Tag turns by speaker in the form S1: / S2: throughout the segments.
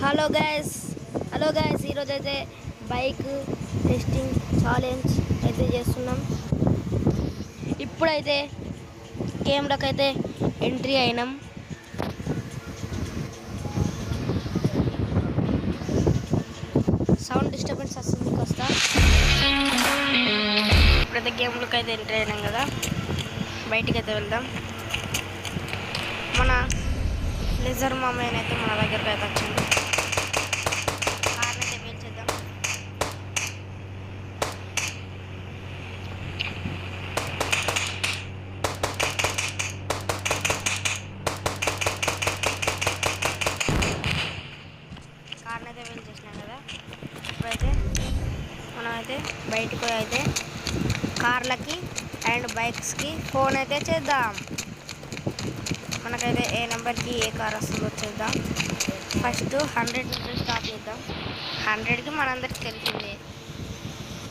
S1: Hello guys ఈరోజు అయితే bike testing challenge అయితే చేస్తున్నాం. ఇప్పుడైతే గేమ్లోకి అయితే ఎంట్రీ అయినాం. సౌండ్ డిస్టర్బెన్స్ వస్తుంది కాస్త. ఇప్పుడైతే గేమ్లోకి అయితే ఎంట్రీ అయినాం కదా, బయటికి అయితే వెళ్దాం. మన లెజర్ మామయ్య అయితే మన దగ్గరకు అయితే వచ్చింది. కార్ని అయితే పేల్చేద్దాం. కార్ని అయితే పేల్చేసినాం కదా, ఇప్పుడైతే మనమైతే బయటకు అయితే కార్లకి అండ్ బైక్స్కి ఫోన్ అయితే చేద్దాం. మనకైతే ఏ నెంబర్కి ఏ కార్ వస్తుందో చేద్దాం. ఫస్ట్ 100 నుంచి స్టార్ట్ చేద్దాం. 100కి మనందరికి తెలిసిందే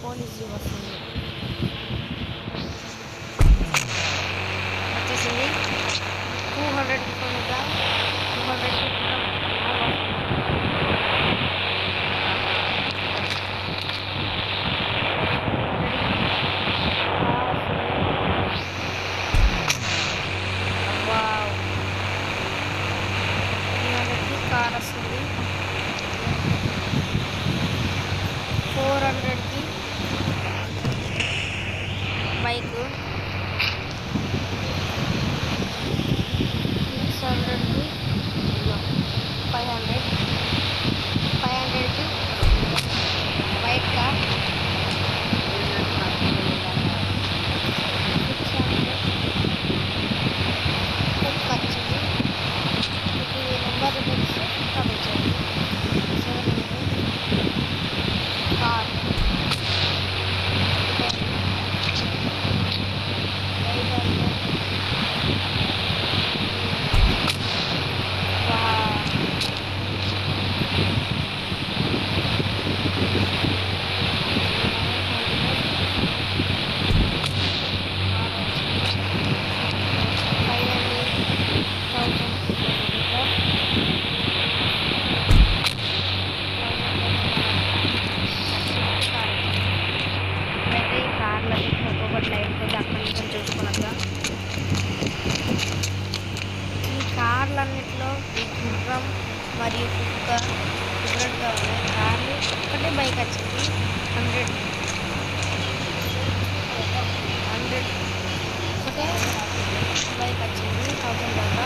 S1: పోలీస్ జీప్ వస్తుంది. వచ్చేసింది 200కి కొనుద్దాం. 200కి కార్ వస్తుంది. 400కి బైక్, 600కి 500కి వైట్ కార్, 600 కుక్ వచ్చింది. మీకు ఈ నెంబర్ తెలిసి కామెంట్ చేయండి. 700 కార్, 800 చూసుకున్నాక ఈ కార్లన్నింటిలో ఈ గుర్రం మరియు కుక్క డిఫరెంట్గా ఉన్నాయి. కార్లు ఒకటే బైక్ వచ్చింది 100 ఒకటే బైక్ వచ్చింది 1000 దాకా.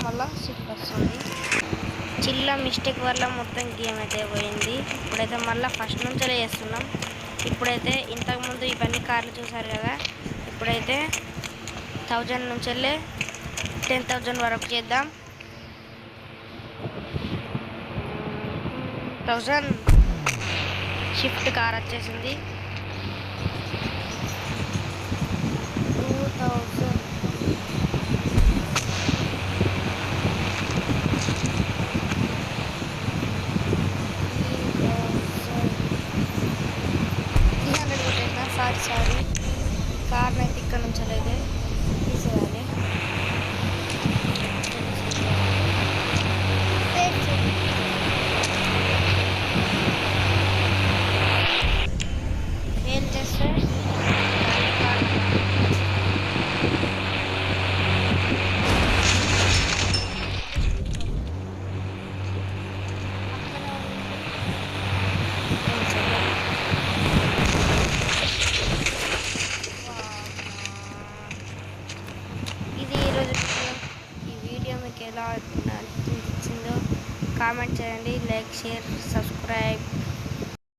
S1: మళ్ళా షిఫ్ట్ వస్తుంది. చిల్ల మిస్టేక్ వల్ల మొత్తం గేమ్ అయితే పోయింది. ఇప్పుడైతే మళ్ళీ ఫస్ట్ నుంచే చేస్తున్నాం. ఇప్పుడైతే ఇంతకుముందు ఇవన్నీ కార్లు చూసారు కదా, ఇప్పుడైతే 1000 నుంచి వెళ్ళి 10,000 వరకు చేద్దాం. 1000 షిఫ్ట్ కార్ వచ్చేసింది. 2000 సారీ కార్ని అయితే ఇక్కడ నుంచి అయితే తీసేయాలి. ఏం చేస్తే ఎలా అనిపించిందో కామెంట్ చేయండి. Like, share, subscribe.